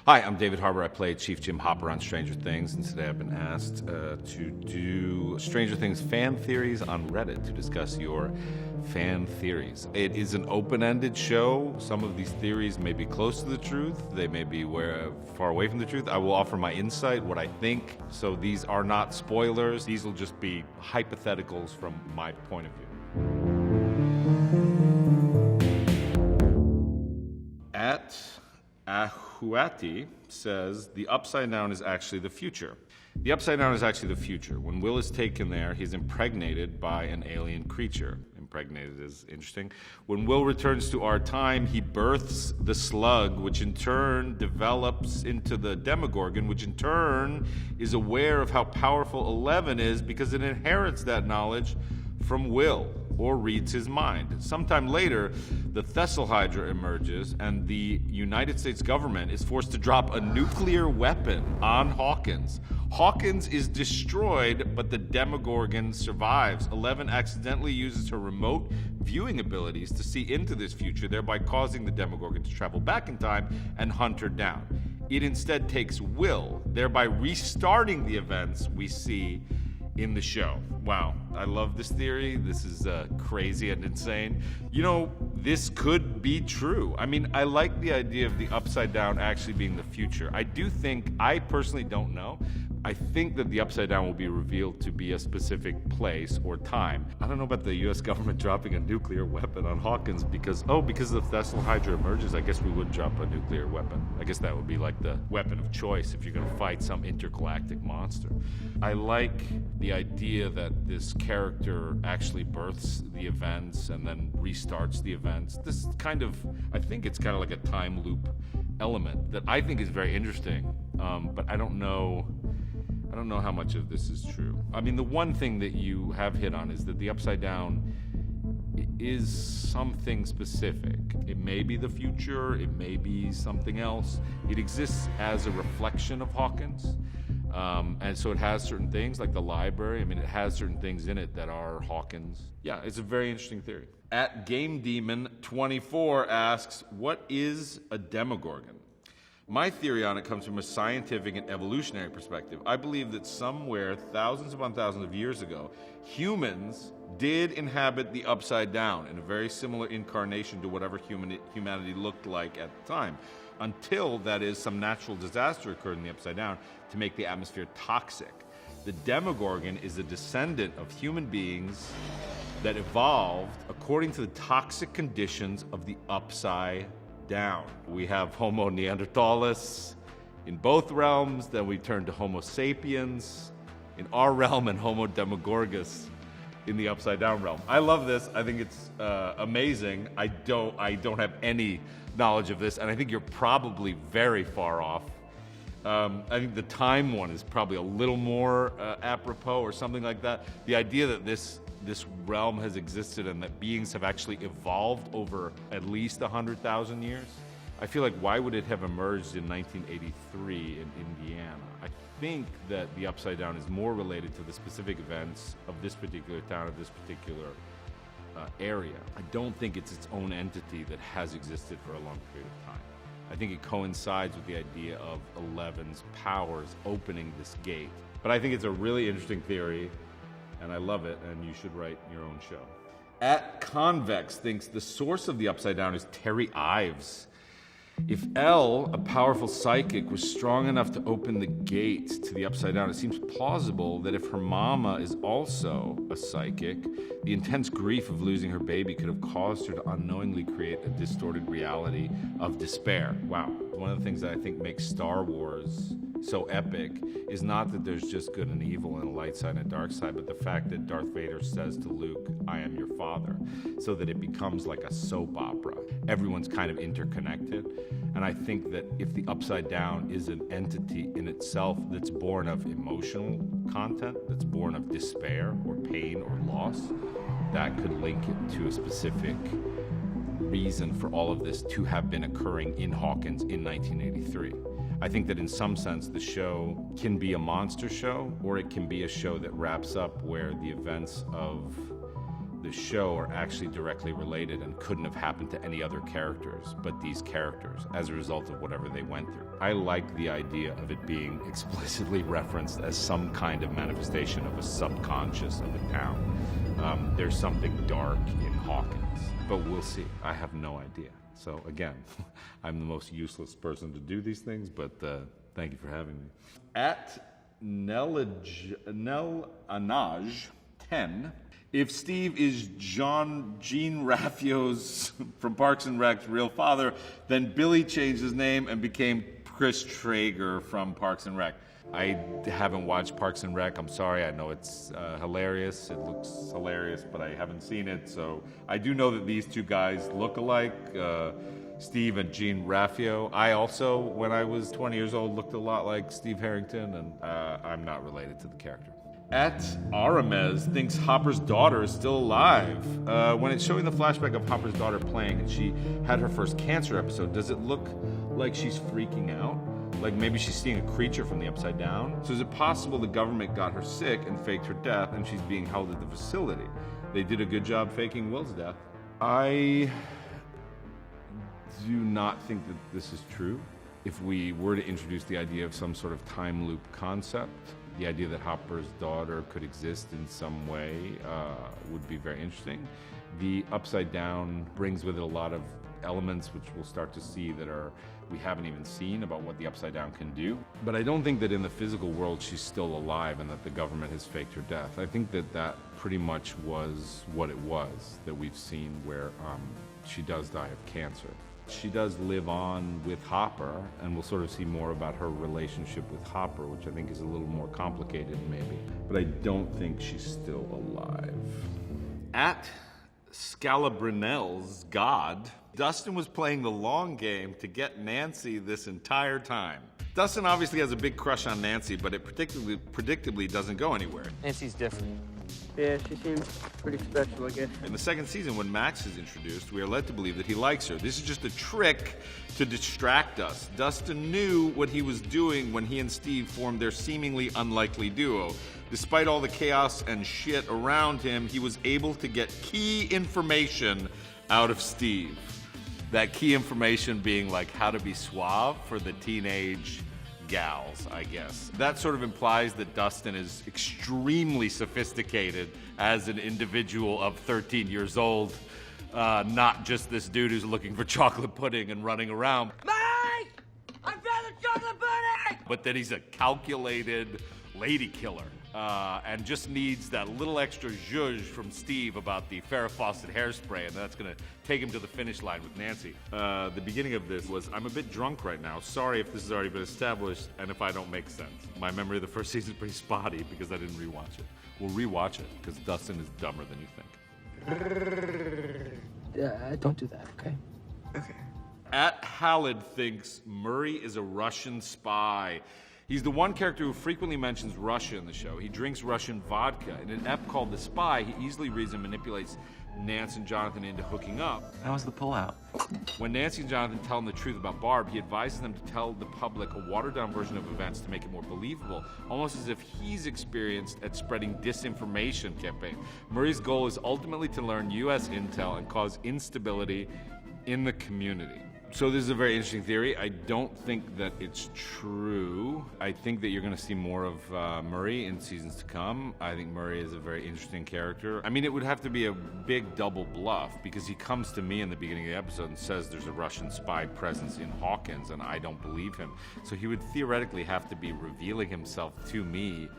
Hi, I'm David Harbour. I play Chief Jim Hopper on Stranger Things, and today I've been asked to do Stranger Things fan theories on Reddit to discuss your fan theories. It is an open-ended show. Some of these theories may be close to the truth. They may be far away from the truth. I will offer my insight, what I think. So these are not spoilers. These will just be hypotheticals from my point of view. At Ahuati says, the Upside Down is actually the future. The Upside Down is actually the future. When Will is taken there, he's impregnated by an alien creature. Impregnated is interesting. When Will returns to our time, he births the slug, which in turn develops into the Demogorgon, which in turn is aware of how powerful 11 is because it inherits that knowledge from Will, or reads his mind. Sometime later, the Thessal Hydra emerges, and the United States government is forced to drop a nuclear weapon on Hawkins. Hawkins is destroyed, but the Demogorgon survives. 11 accidentally uses her remote viewing abilities to see into this future, thereby causing the Demogorgon to travel back in time and hunt her down. It instead takes Will, thereby restarting the events we see in the show. Wow, I love this theory. This is crazy and insane. You know, this could be true. I mean, I like the idea of the Upside Down actually being the future. I personally don't know. I think that the Upside Down will be revealed to be a specific place or time. I don't know about the US government dropping a nuclear weapon on Hawkins because the Thessal Hydra emerges. I guess we would drop a nuclear weapon. I guess that would be like the weapon of choice if you're gonna fight some intergalactic monster. I like the idea that this character actually births the events and then restarts the events. This kind of, I think it's kind of like a time loop element that I think is very interesting, but I don't know how much of this is true. I mean, the one thing that you have hit on is that the Upside Down is something specific. It may be the future, it may be something else. It exists as a reflection of Hawkins. And so it has certain things, like the library. I mean, it has certain things in it that are Hawkins. Yeah, it's a very interesting theory. At Game Demon 24 asks, what is a Demogorgon? My theory on it comes from a scientific and evolutionary perspective. I believe that somewhere thousands upon thousands of years ago, humans did inhabit the Upside Down in a very similar incarnation to whatever humanity looked like at the time, until, that is, some natural disaster occurred in the Upside Down to make the atmosphere toxic. The Demogorgon is a descendant of human beings that evolved according to the toxic conditions of the Upside Down. We have Homo neanderthalis in both realms, then we turn to Homo sapiens in our realm, and Homo demogorgus in the Upside Down realm. I love this. I think it's amazing. I don't have any knowledge of this, and I think you're probably very far off. I think the time one is probably a little more apropos or something like that. The idea that this realm has existed and that beings have actually evolved over at least 100,000 years. I feel like, why would it have emerged in 1983 in Indiana? I think that the Upside Down is more related to the specific events of this particular town, of this particular area. I don't think it's its own entity that has existed for a long period of time. I think it coincides with the idea of 11's powers opening this gate. But I think it's a really interesting theory, and I love it, and you should write your own show. At Convex thinks the source of the Upside Down is Terry Ives. If Elle, a powerful psychic, was strong enough to open the gate to the Upside Down, it seems plausible that if her mama is also a psychic, the intense grief of losing her baby could have caused her to unknowingly create a distorted reality of despair. Wow. One of the things that I think makes Star Wars so epic is not that there's just good and evil and a light side and a dark side, but the fact that Darth Vader says to Luke, I am your father, so that it becomes like a soap opera. Everyone's kind of interconnected. And I think that if the Upside Down is an entity in itself that's born of emotional content, that's born of despair or pain or loss, that could link it to a specific reason for all of this to have been occurring in Hawkins in 1983. I think that in some sense the show can be a monster show, or it can be a show that wraps up where the events of the show are actually directly related and couldn't have happened to any other characters but these characters as a result of whatever they went through. I like the idea of it being explicitly referenced as some kind of manifestation of a subconscious of a town. There's something dark in Hawkins, but we'll see. I have no idea. So again, I'm the most useless person to do these things, but thank you for having me. At Nelanaj 10, if Steve is Jean Ralphio's from Parks and Rec's real father, then Billy changed his name and became Chris Traeger from Parks and Rec. I haven't watched Parks and Rec. I'm sorry. I know it's hilarious. It looks hilarious, but I haven't seen it. So I do know that these two guys look alike, Steve and Jean Ralphio. I also, when I was 20 years old, looked a lot like Steve Harrington, and I'm not related to the character. At Aramez thinks Hopper's daughter is still alive. When it's showing the flashback of Hopper's daughter playing and she had her first cancer episode, does it look like she's freaking out? Like maybe she's seeing a creature from the upside down? So is it possible the government got her sick and faked her death and she's being held at the facility? They did a good job faking Will's death. I do not think that this is true. If we were to introduce the idea of some sort of time loop concept, the idea that Hopper's daughter could exist in some way would be very interesting. The Upside Down brings with it a lot of elements which we'll start to see that we haven't even seen about what the Upside Down can do. But I don't think that in the physical world she's still alive and that the government has faked her death. I think that pretty much was what it was that we've seen, where she does die of cancer. She does live on with Hopper, and we'll sort of see more about her relationship with Hopper, which I think is a little more complicated maybe. But I don't think she's still alive. At Scalabrinell's God, Dustin was playing the long game to get Nancy this entire time. Dustin obviously has a big crush on Nancy, but it predictably doesn't go anywhere. Nancy's different. Yeah, she seems pretty special, I guess. In the second season, when Max is introduced, we are led to believe that he likes her. This is just a trick to distract us. Dustin knew what he was doing when he and Steve formed their seemingly unlikely duo. Despite all the chaos and shit around him, he was able to get key information out of Steve. That key information being like how to be suave for the teenage gals, I guess. That sort of implies that Dustin is extremely sophisticated as an individual of 13 years old, not just this dude who's looking for chocolate pudding and running around. Mike! I found the chocolate pudding! But that he's a calculated lady killer. And just needs that little extra zhuzh from Steve about the Farrah Fawcett hairspray, and that's going to take him to the finish line with Nancy. The beginning of this was, I'm a bit drunk right now. Sorry if this has already been established and if I don't make sense. My memory of the first season is pretty spotty because I didn't rewatch it. We'll rewatch it because Dustin is dumber than you think. Don't do that, okay? Okay. At Halid thinks Murray is a Russian spy. He's the one character who frequently mentions Russia in the show. He drinks Russian vodka. In an ep called The Spy, he easily reads and manipulates Nance and Jonathan into hooking up. How was the pullout? When Nancy and Jonathan tell him the truth about Barb, he advises them to tell the public a watered-down version of events to make it more believable, almost as if he's experienced at spreading disinformation campaign. Murray's goal is ultimately to learn U.S. intel and cause instability in the community. So this is a very interesting theory. I don't think that it's true. I think that you're going to see more of Murray in seasons to come. I think Murray is a very interesting character. I mean, it would have to be a big double bluff because he comes to me in the beginning of the episode and says there's a Russian spy presence in Hawkins, and I don't believe him. So he would theoretically have to be revealing himself to me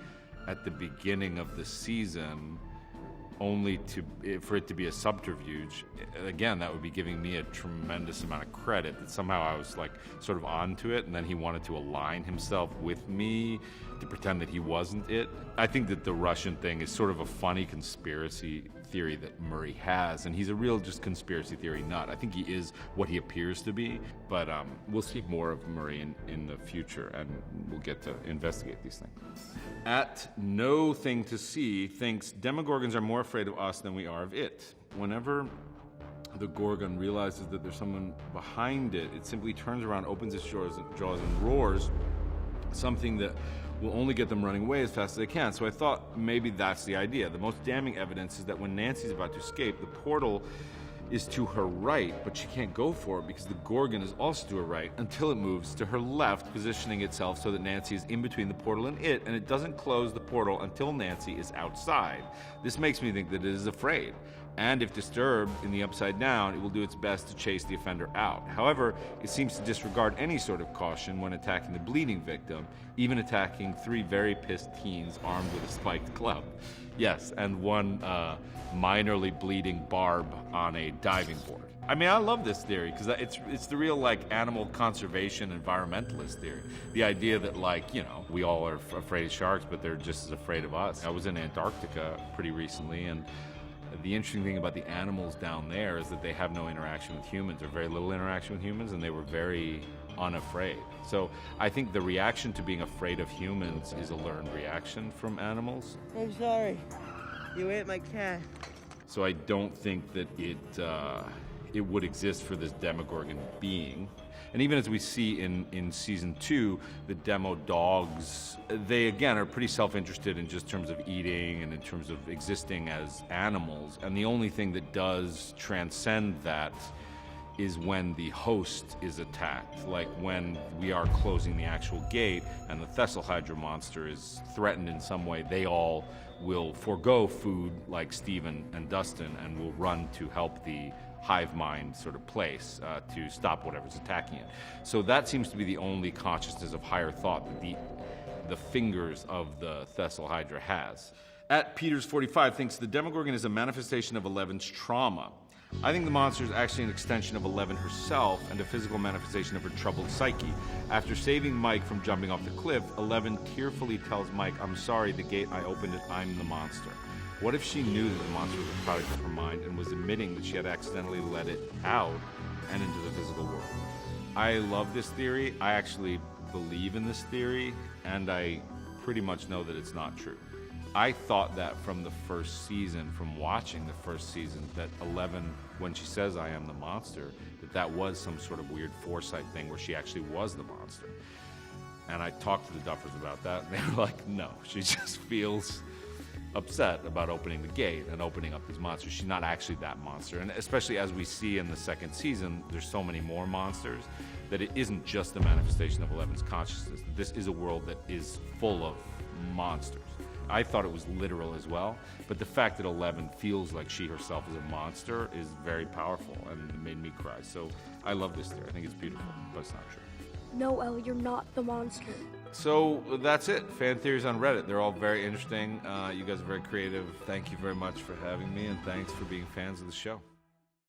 at the beginning of the season, only for it to be a subterfuge. Again, that would be giving me a tremendous amount of credit that somehow I was like sort of onto it, and then he wanted to align himself with me to pretend that he wasn't it. I think that the Russian thing is sort of a funny conspiracy theory that Murray has, and he's a real just conspiracy theory nut. I think he is what he appears to be, but we'll see more of Murray in the future, and we'll get to investigate these things. At No Thing to See thinks Demogorgons are more afraid of us than we are of it. Whenever the Gorgon realizes that there's someone behind it, it simply turns around, opens its jaws and roars, something that will only get them running away as fast as they can. So I thought maybe that's the idea. The most damning evidence is that when Nancy's about to escape, the portal is to her right, but she can't go for it because the Gorgon is also to her right until it moves to her left, positioning itself so that Nancy is in between the portal and it doesn't close the portal until Nancy is outside. This makes me think that it is afraid. And if disturbed in the Upside Down, it will do its best to chase the offender out. However, it seems to disregard any sort of caution when attacking the bleeding victim, even attacking 3 very pissed teens armed with a spiked club. Yes, and one minorly bleeding barb on a diving board. I mean, I love this theory because it's the real, like, animal conservation environmentalist theory. The idea that, like, you know, we all are afraid of sharks, but they're just as afraid of us. I was in Antarctica pretty recently, and the interesting thing about the animals down there is that they have no interaction with humans, or very little interaction with humans, and they were very unafraid. So I think the reaction to being afraid of humans is a learned reaction from animals. I'm sorry. You ate my cat. So I don't think that it would exist for this Demogorgon being. And even as we see in season 2, the demo dogs, they again are pretty self-interested in just terms of eating and in terms of existing as animals. And the only thing that does transcend that is when the host is attacked, like when we are closing the actual gate and the Thessalhydra monster is threatened in some way, they all will forego food like Steven and Dustin and will run to help the hive mind sort of place to stop whatever's attacking it. So that seems to be the only consciousness of higher thought that the fingers of the Thessalhydra has. At Peters 45 thinks the Demogorgon is a manifestation of Eleven's trauma. I think the monster is actually an extension of Eleven herself and a physical manifestation of her troubled psyche. After saving Mike from jumping off the cliff, Eleven tearfully tells Mike, "I'm sorry, the gate I opened it, I'm the monster." What if she knew that the monster was a product of her mind and was admitting that she had accidentally let it out and into the physical world? I love this theory. I actually believe in this theory, and I pretty much know that it's not true. I thought that from the first season, from watching the first season, that Eleven, when she says I am the monster, that was some sort of weird foresight thing where she actually was the monster. And I talked to the Duffers about that, and they were like, no, she just feels upset about opening the gate and opening up these monsters. She's not actually that monster. And especially as we see in the second season, there's so many more monsters that it isn't just the manifestation of Eleven's consciousness. This is a world that is full of monsters. I thought it was literal as well, but the fact that Eleven feels like she herself is a monster is very powerful, and it made me cry. So I love this theory. I think it's beautiful, but it's not true. No, Ellie, you're not the monster. So that's it. Fan theories on Reddit. They're all very interesting. You guys are very creative. Thank you very much for having me, and thanks for being fans of the show.